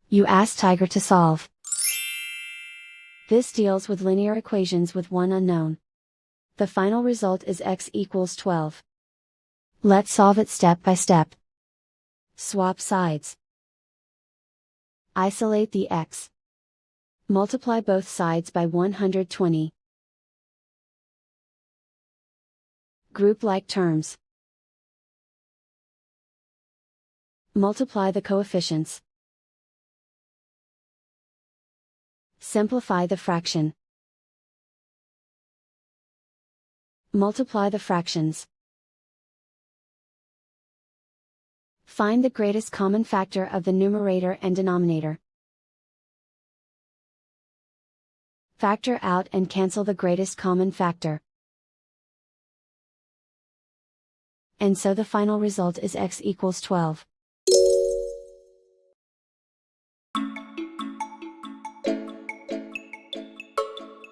You ask Tiger to solve. This deals with linear equations with one unknown. The final result is x equals 12. Let's solve it step by step. Swap sides. Isolate the x. Multiply both sides by 120. Group like terms. Multiply the coefficients. Simplify the fraction. Multiply the fractions. Find the greatest common factor of the numerator and denominator. Factor out and cancel the greatest common factor. And so the final result is x equals 12.